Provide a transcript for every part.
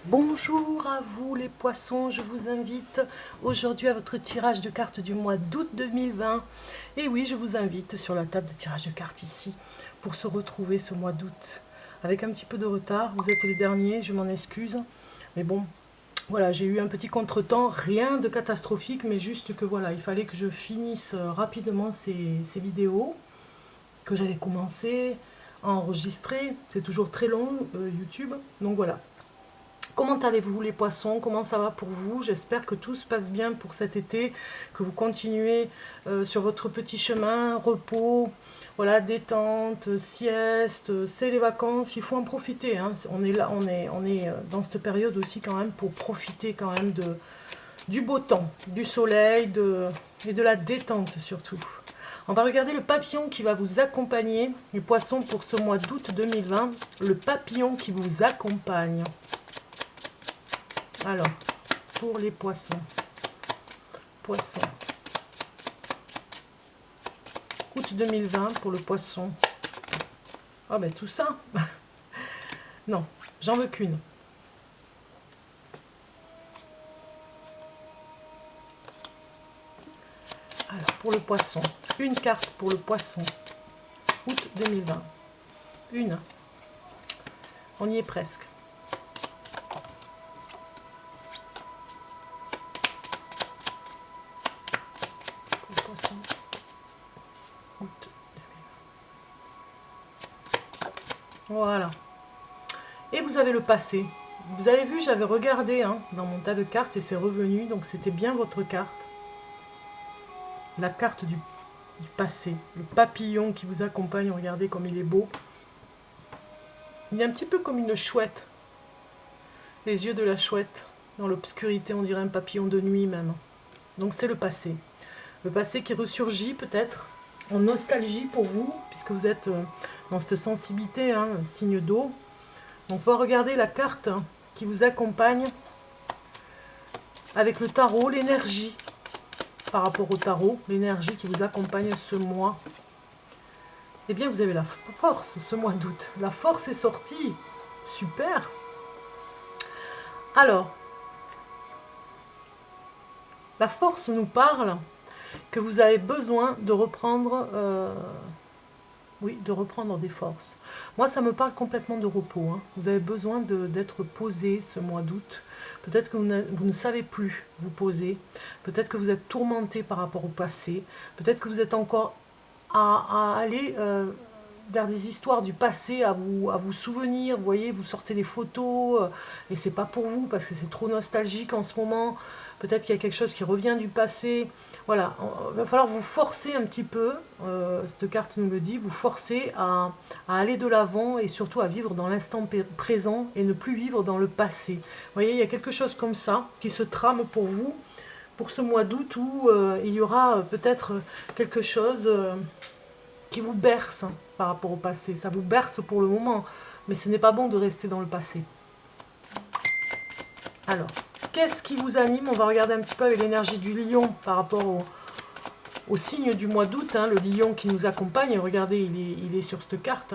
Bonjour à vous les poissons, je vous invite aujourd'hui à votre tirage de cartes du mois d'août 2020. Et oui, je vous invite sur la table de tirage de cartes ici pour se retrouver ce mois d'août. Avec un petit peu de retard, vous êtes les derniers, je m'en excuse. Mais bon, voilà, j'ai eu un petit contretemps, rien de catastrophique, mais juste que voilà, il fallait que je finisse rapidement ces vidéos que j'avais commencé à enregistrer. C'est toujours très long, YouTube, donc voilà. Comment allez-vous les poissons? Comment ça va pour vous? J'espère que tout se passe bien pour cet été, que vous continuez sur votre petit chemin, repos, voilà, détente, sieste, c'est les vacances, il faut en profiter. Hein. On est là, on est dans cette période aussi quand même pour profiter quand même du beau temps, du soleil et de la détente surtout. On va regarder le papillon qui va vous accompagner, les poissons pour ce mois d'août 2020, le papillon qui vous accompagne. Alors, pour les poissons. Poisson. Août 2020 pour le poisson. Ah ben tout ça. Non, j'en veux qu'une. Alors, pour le poisson. Une carte pour le poisson. Août 2020. Une. On y est presque. Pour le poisson. Août 2020. Voilà. Et vous avez le passé. Vous avez vu, j'avais regardé dans mon tas de cartes et c'est revenu. Donc c'était bien votre carte. La carte du passé. Le papillon qui vous accompagne. Regardez comme il est beau. Il est un petit peu comme une chouette. Les yeux de la chouette. Dans l'obscurité, on dirait un papillon de nuit même. Donc c'est le passé. Le passé qui ressurgit peut-être en nostalgie pour vous, puisque vous êtes dans cette sensibilité, signe d'eau. Donc on va regarder la carte qui vous accompagne avec le tarot, l'énergie par rapport au tarot, l'énergie qui vous accompagne ce mois. Eh bien vous avez la force ce mois d'août. La force est sortie. Super. Alors, la force nous parle que vous avez besoin de reprendre, de reprendre des forces. Moi, ça me parle complètement de repos. Hein. Vous avez besoin d'être posé ce mois d'août. Peut-être que vous ne savez plus vous poser. Peut-être que vous êtes tourmenté par rapport au passé. Peut-être que vous êtes encore à aller vers des histoires du passé, à vous souvenir. Vous voyez, vous sortez des photos et c'est pas pour vous parce que c'est trop nostalgique en ce moment. Peut-être qu'il y a quelque chose qui revient du passé. Voilà, il va falloir vous forcer un petit peu, cette carte nous le dit, vous forcer à aller de l'avant et surtout à vivre dans l'instant présent et ne plus vivre dans le passé. Vous voyez, il y a quelque chose comme ça qui se trame pour vous, pour ce mois d'août où il y aura peut-être quelque chose qui vous berce par rapport au passé. Ça vous berce pour le moment, mais ce n'est pas bon de rester dans le passé. Alors, qu'est-ce qui vous anime? On va regarder un petit peu avec l'énergie du lion par rapport au signe du mois d'août, le lion qui nous accompagne. Regardez, il est sur cette carte.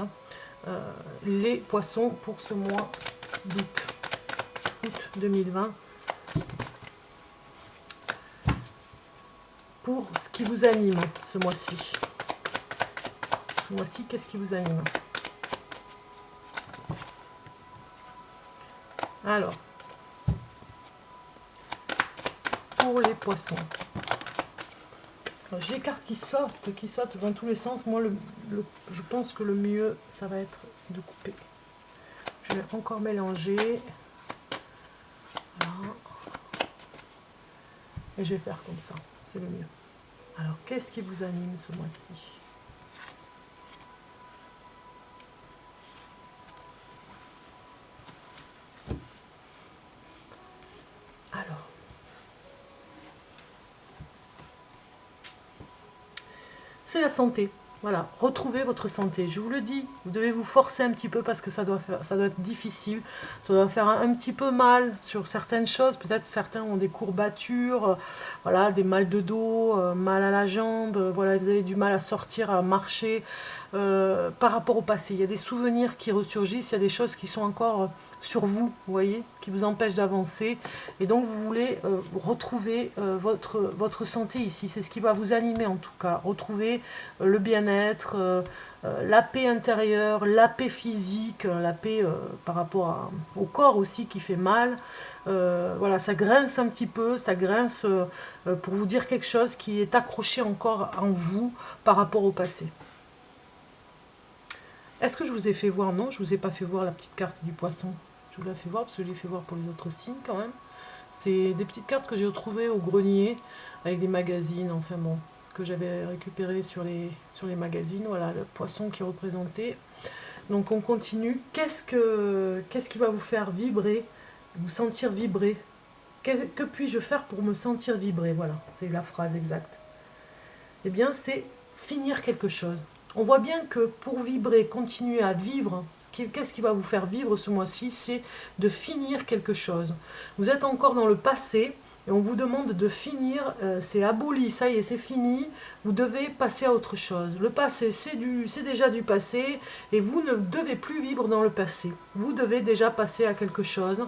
Les poissons pour ce mois d'août. Août 2020. Pour ce qui vous anime ce mois-ci. Ce mois-ci, qu'est-ce qui vous anime? Alors, pour les poissons. J'ai les cartes qui sautent dans tous les sens. Moi, je pense que le mieux, ça va être de couper. Je vais encore mélanger. Voilà. Et je vais faire comme ça. C'est le mieux. Alors, qu'est-ce qui vous anime ce mois-ci? Alors, c'est la santé. Voilà, retrouvez votre santé. Je vous le dis, vous devez vous forcer un petit peu parce que ça doit être difficile. Ça doit faire un petit peu mal sur certaines choses. Peut-être certains ont des courbatures, voilà, des mal de dos, mal à la jambe. Voilà, vous avez du mal à sortir, à marcher par rapport au passé. Il y a des souvenirs qui ressurgissent, il y a des choses qui sont encore sur vous, vous voyez, qui vous empêche d'avancer. Et donc vous voulez retrouver votre santé ici. C'est ce qui va vous animer en tout cas. Retrouver le bien-être, la paix intérieure, la paix physique, la paix par rapport au corps aussi qui fait mal. Voilà, ça grince un petit peu, ça grince pour vous dire quelque chose qui est accroché encore en vous par rapport au passé. Est-ce que je vous ai fait voir? Non, je ne vous ai pas fait voir la petite carte du poisson. Je vous la fais voir parce que je l'ai fait voir pour les autres signes quand même. C'est des petites cartes que j'ai retrouvées au grenier avec des magazines, enfin bon, que j'avais récupérées sur les magazines. Voilà, le poisson qui est représenté. Donc on continue. Qu'est-ce qui va vous faire vibrer, vous sentir vibrer? Que puis-je faire pour me sentir vibrer? Voilà, c'est la phrase exacte. Eh bien, c'est finir quelque chose. On voit bien que pour vibrer, continuer à vivre, qu'est-ce qui va vous faire vivre ce mois-ci? C'est de finir quelque chose. Vous êtes encore dans le passé et on vous demande de finir, c'est aboli, ça y est, c'est fini, vous devez passer à autre chose. Le passé, c'est déjà du passé et vous ne devez plus vivre dans le passé. Vous devez déjà passer à quelque chose.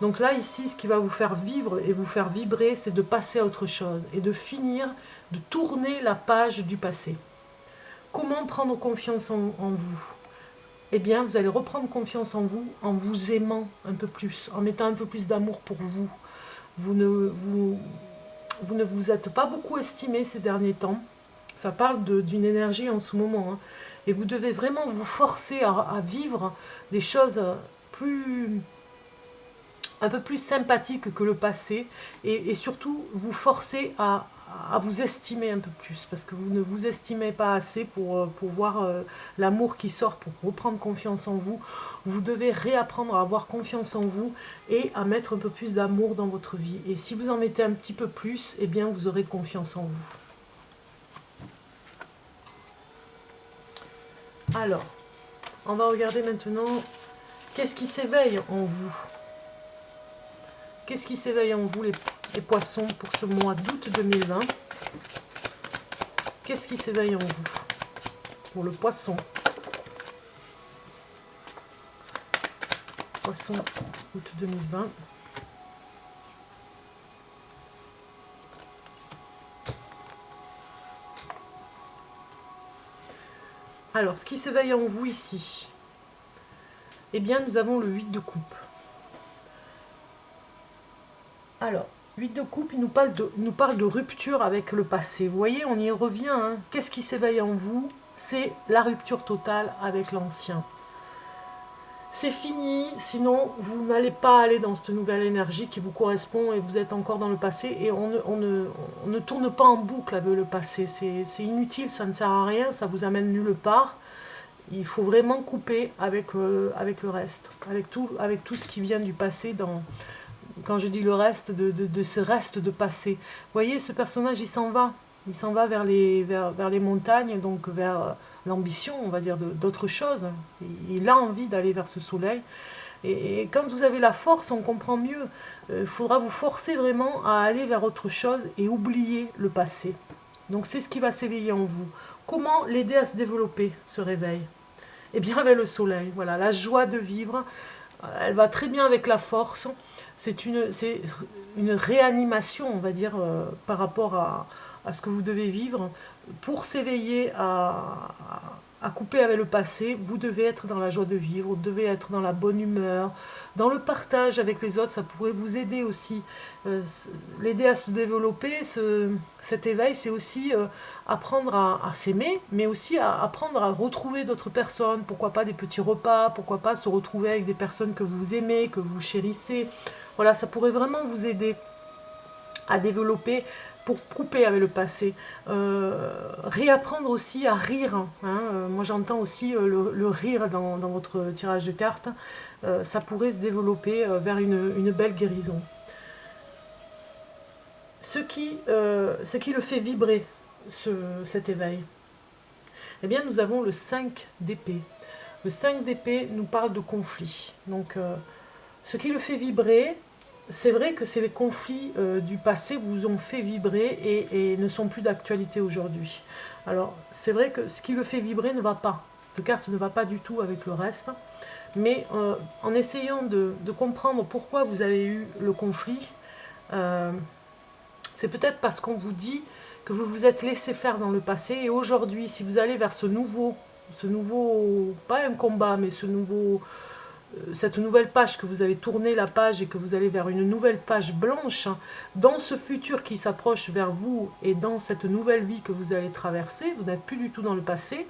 Donc là, ici, ce qui va vous faire vivre et vous faire vibrer, c'est de passer à autre chose et de finir, de tourner la page du passé. Comment prendre confiance en vous? Eh bien, vous allez reprendre confiance en vous aimant un peu plus, en mettant un peu plus d'amour pour vous. Vous ne vous êtes pas beaucoup estimé ces derniers temps. Ça parle d'une énergie en ce moment. Hein. Et vous devez vraiment vous forcer à vivre des choses un peu plus sympathiques que le passé. Et surtout, vous forcer à vous estimer un peu plus, parce que vous ne vous estimez pas assez pour voir l'amour qui sort, pour reprendre confiance en vous. Vous devez réapprendre à avoir confiance en vous et à mettre un peu plus d'amour dans votre vie. Et si vous en mettez un petit peu plus, eh bien vous aurez confiance en vous. Alors, on va regarder maintenant qu'est-ce qui s'éveille en vous. Qu'est-ce qui s'éveille en vous, les poissons, pour ce mois d'août 2020? Qu'est-ce qui s'éveille en vous pour le poisson? Poisson, août 2020. Alors, ce qui s'éveille en vous ici, eh bien, nous avons le 8 de coupe. Alors, 8 de coupe, il nous parle de rupture avec le passé. Vous voyez, on y revient. Hein. Qu'est-ce qui s'éveille en vous? C'est la rupture totale avec l'ancien. C'est fini, sinon vous n'allez pas aller dans cette nouvelle énergie qui vous correspond et vous êtes encore dans le passé. Et on ne tourne pas en boucle avec le passé. C'est inutile, ça ne sert à rien, ça vous amène nulle part. Il faut vraiment couper avec le reste, avec tout ce qui vient du passé. Quand je dis le reste, de ce reste de passé. Vous voyez, ce personnage, il s'en va. Il s'en va vers les montagnes, donc vers l'ambition, on va dire, d'autre chose. Il a envie d'aller vers ce soleil. Et quand vous avez la force, on comprend mieux. Il faudra vous forcer vraiment à aller vers autre chose et oublier le passé. Donc c'est ce qui va s'éveiller en vous. Comment l'aider à se développer, ce réveil? Eh bien avec le soleil, voilà, la joie de vivre, elle va très bien avec la force. C'est une réanimation, on va dire, par rapport à ce que vous devez vivre. Pour s'éveiller à couper avec le passé, vous devez être dans la joie de vivre, vous devez être dans la bonne humeur, dans le partage avec les autres, ça pourrait vous aider aussi. L'aider à se développer, cet éveil, c'est aussi apprendre à s'aimer, mais aussi à apprendre à retrouver d'autres personnes, pourquoi pas des petits repas, pourquoi pas se retrouver avec des personnes que vous aimez, que vous chérissez. Voilà, ça pourrait vraiment vous aider à développer pour couper avec le passé. Réapprendre aussi à rire. Hein. Moi j'entends aussi le rire dans votre tirage de cartes. Ça pourrait se développer vers une belle guérison. Ce qui le fait vibrer, cet éveil, eh bien nous avons le 5 d'épée. Le 5 d'épée nous parle de conflit. Donc ce qui le fait vibrer, c'est vrai que c'est les conflits du passé vous ont fait vibrer et ne sont plus d'actualité aujourd'hui. Alors, c'est vrai que ce qui le fait vibrer ne va pas. Cette carte ne va pas du tout avec le reste. mais en essayant de comprendre pourquoi vous avez eu le conflit, c'est peut-être parce qu'on vous dit que vous vous êtes laissé faire dans le passé, et aujourd'hui, si vous allez vers ce nouveau, pas un combat, mais cette nouvelle page, que vous avez tourné la page et que vous allez vers une nouvelle page blanche, dans ce futur qui s'approche vers vous et dans cette nouvelle vie que vous allez traverser, vous n'êtes plus du tout dans le passé,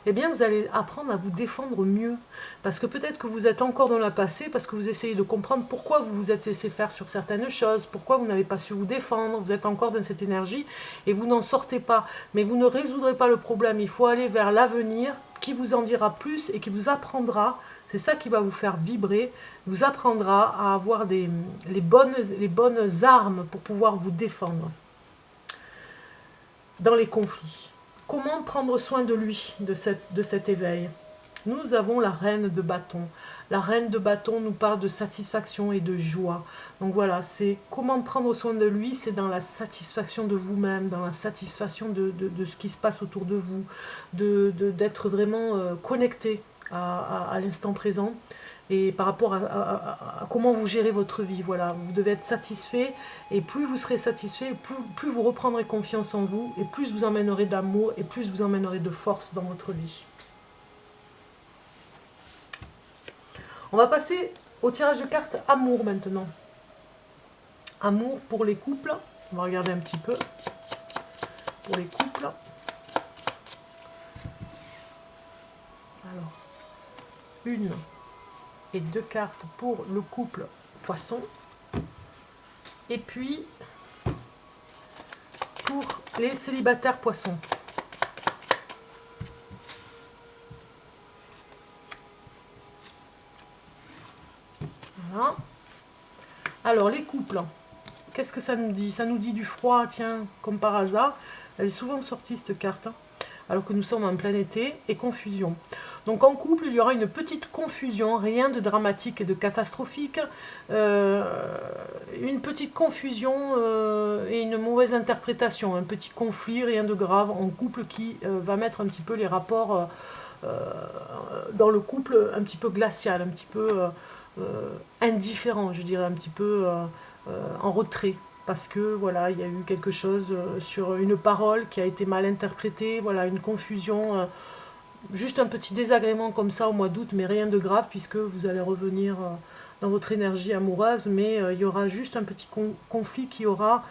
eh bien vous allez apprendre à vous défendre mieux. Parce que peut-être que vous êtes encore dans le passé, parce que vous essayez de comprendre pourquoi vous vous êtes laissé faire sur certaines choses, pourquoi vous n'avez pas su vous défendre, vous êtes encore dans cette énergie et vous n'en sortez pas. Mais vous ne résoudrez pas le problème, il faut aller vers l'avenir qui vous en dira plus et qui vous apprendra, c'est ça qui va vous faire vibrer, vous apprendra à avoir les bonnes armes pour pouvoir vous défendre dans les conflits. Comment prendre soin de lui, de cet éveil? Nous avons la reine de bâton. La reine de bâton nous parle de satisfaction et de joie. Donc voilà, c'est comment prendre soin de lui, c'est dans la satisfaction de vous-même, dans la satisfaction de ce qui se passe autour de vous, d'être vraiment connecté à l'instant présent. Et par rapport à comment vous gérez votre vie, voilà, vous devez être satisfait, et plus vous serez satisfait, plus vous reprendrez confiance en vous, et plus vous emmènerez d'amour, et plus vous emmènerez de force dans votre vie. On va passer au tirage de cartes amour maintenant. Amour pour les couples, on va regarder un petit peu, pour les couples. Alors, 1 et 2 cartes pour le couple poisson. Et puis, pour les célibataires poissons. Voilà. Alors, les couples, qu'est-ce que ça nous dit? Ça nous dit du froid, tiens, comme par hasard. Elle est souvent sortie, cette carte, hein, alors que nous sommes en plein été, et confusion. Donc en couple, il y aura une petite confusion, rien de dramatique et de catastrophique, une petite confusion et une mauvaise interprétation, un petit conflit, rien de grave en couple qui va mettre un petit peu les rapports dans le couple un petit peu glacial, un petit peu indifférent, je dirais, un petit peu en retrait. Parce que voilà, il y a eu quelque chose sur une parole qui a été mal interprétée, voilà, une confusion, juste un petit désagrément comme ça au mois d'août, mais rien de grave puisque vous allez revenir dans votre énergie amoureuse, mais il y aura juste un petit conflit qui aura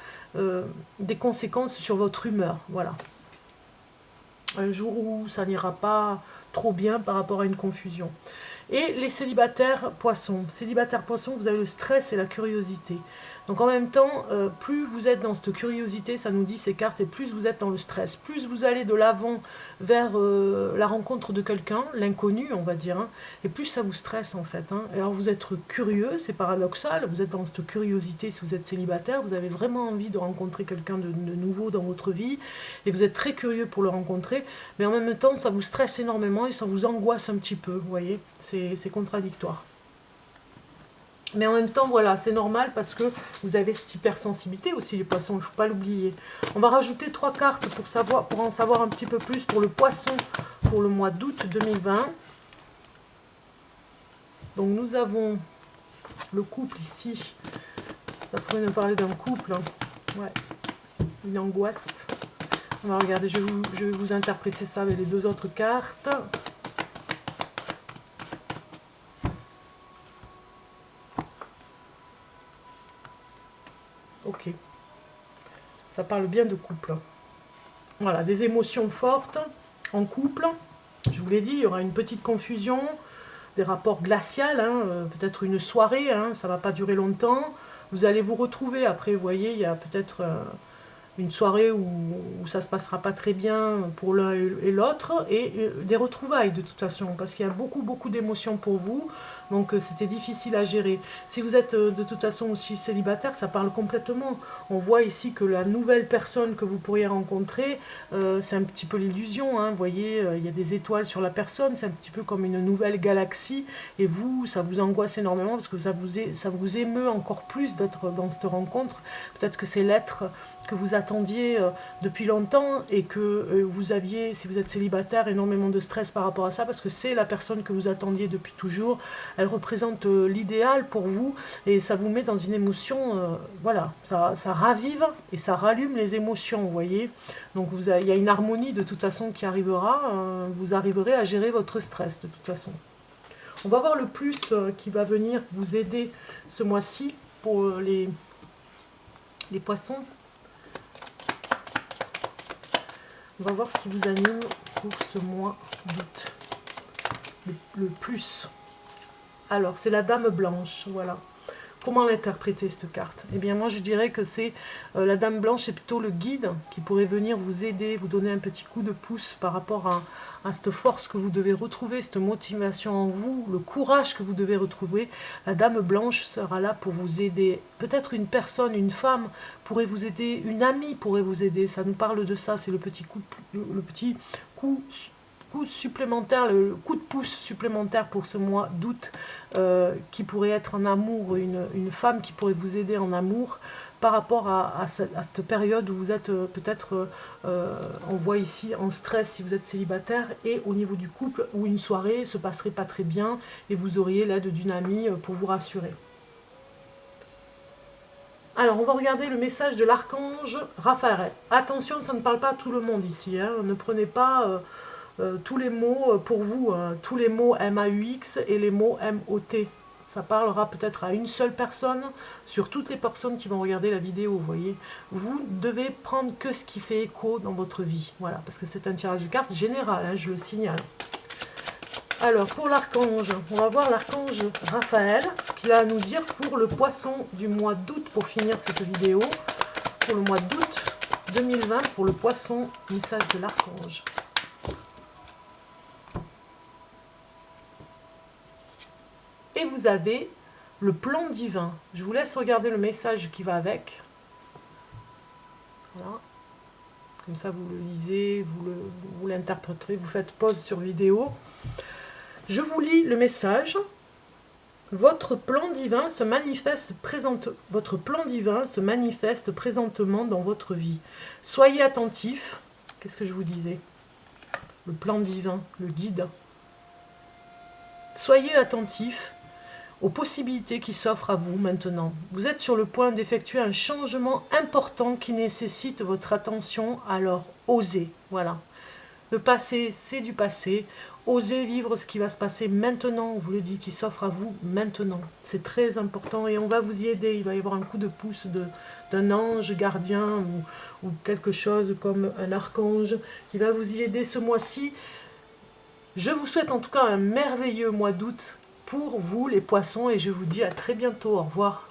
des conséquences sur votre humeur, voilà. Un jour où ça n'ira pas trop bien par rapport à une confusion. Et les célibataires poissons. Célibataires poissons, vous avez le stress et la curiosité. Donc en même temps, plus vous êtes dans cette curiosité, ça nous dit ces cartes, et plus vous êtes dans le stress. Plus vous allez de l'avant vers la rencontre de quelqu'un, l'inconnu on va dire, hein, et plus ça vous stresse en fait. Hein. Alors vous êtes curieux, c'est paradoxal, vous êtes dans cette curiosité si vous êtes célibataire, vous avez vraiment envie de rencontrer quelqu'un de nouveau dans votre vie, et vous êtes très curieux pour le rencontrer, mais en même temps ça vous stresse énormément et ça vous angoisse un petit peu, vous voyez, c'est contradictoire. Mais en même temps, voilà, c'est normal parce que vous avez cette hypersensibilité aussi, les poissons, il ne faut pas l'oublier. On va rajouter 3 cartes pour en savoir un petit peu plus pour le poisson pour le mois d'août 2020. Donc nous avons le couple ici. Ça pourrait nous parler d'un couple. Hein. Ouais, une angoisse. On va regarder, je vais vous interpréter ça avec les 2 autres cartes. Ok, ça parle bien de couple. Voilà, des émotions fortes en couple. Je vous l'ai dit, il y aura une petite confusion, des rapports glaciaux, hein, peut-être une soirée, hein, ça ne va pas durer longtemps. Vous allez vous retrouver après, vous voyez, il y a peut-être une soirée où ça ne se passera pas très bien pour l'un et l'autre, et des retrouvailles de toute façon, parce qu'il y a beaucoup d'émotions pour vous, donc c'était difficile à gérer. Si vous êtes de toute façon aussi célibataire, ça parle complètement. On voit ici que la nouvelle personne que vous pourriez rencontrer, c'est un petit peu l'illusion, hein, vous voyez, il y a des étoiles sur la personne, c'est un petit peu comme une nouvelle galaxie, et vous, ça vous angoisse énormément, parce que ça vous émeut encore plus d'être dans cette rencontre. Peut-être que c'est l'être que vous attendez attendiez depuis longtemps et que vous aviez, si vous êtes célibataire, énormément de stress par rapport à ça, parce que c'est la personne que vous attendiez depuis toujours. Elle représente l'idéal pour vous et ça vous met dans une émotion, voilà, ça ravive et ça rallume les émotions, vous voyez. Donc il y a une harmonie de toute façon qui arrivera, vous arriverez à gérer votre stress de toute façon. On va voir le plus qui va venir vous aider ce mois-ci pour les poissons. On va voir ce qui vous anime pour ce mois d'août. Le plus. Alors, c'est la Dame Blanche, voilà. Comment l'interpréter cette carte? Eh bien moi je dirais que c'est la Dame Blanche, c'est plutôt le guide qui pourrait venir vous aider, vous donner un petit coup de pouce par rapport à cette force que vous devez retrouver, cette motivation en vous, le courage que vous devez retrouver. La Dame Blanche sera là pour vous aider. Peut-être une personne, une femme pourrait vous aider, une amie pourrait vous aider, ça nous parle de ça, c'est le petit coup supplémentaire, le coup de pouce supplémentaire pour ce mois d'août qui pourrait être en amour, une femme qui pourrait vous aider en amour par rapport à cette période où vous êtes peut-être, on voit ici, en stress si vous êtes célibataire, et au niveau du couple où une soirée se passerait pas très bien et vous auriez l'aide d'une amie pour vous rassurer. Alors, on va regarder le message de l'archange Raphaël. Attention, ça ne parle pas à tout le monde ici, hein. Ne prenez pas tous les mots pour vous, tous les mots M-A-U-X et les mots M-O-T. Ça parlera peut-être à une seule personne, sur toutes les personnes qui vont regarder la vidéo, vous voyez. Vous devez prendre que ce qui fait écho dans votre vie, voilà, parce que c'est un tirage de cartes général, hein, je le signale. Alors, pour l'archange, on va voir l'archange Raphaël, ce qu'il a à nous dire pour le poisson du mois d'août, pour finir cette vidéo. Pour le mois d'août 2020, pour le poisson, message de l'archange. Et vous avez le plan divin. Je vous laisse regarder le message qui va avec. Voilà. Comme ça, vous le lisez, vous l'interpréterez, vous faites pause sur vidéo. Je vous lis le message. Votre plan divin se manifeste présentement dans votre vie. Soyez attentifs. Qu'est-ce que je vous disais? Le plan divin, le guide. Soyez attentifs aux possibilités qui s'offrent à vous maintenant. Vous êtes sur le point d'effectuer un changement important qui nécessite votre attention, alors osez. Voilà. Le passé, c'est du passé. Osez vivre ce qui va se passer maintenant, on vous le dit, qui s'offre à vous maintenant. C'est très important et on va vous y aider. Il va y avoir un coup de pouce d'un ange gardien ou quelque chose comme un archange qui va vous y aider ce mois-ci. Je vous souhaite en tout cas un merveilleux mois d'août pour vous les poissons et je vous dis à très bientôt. Au revoir.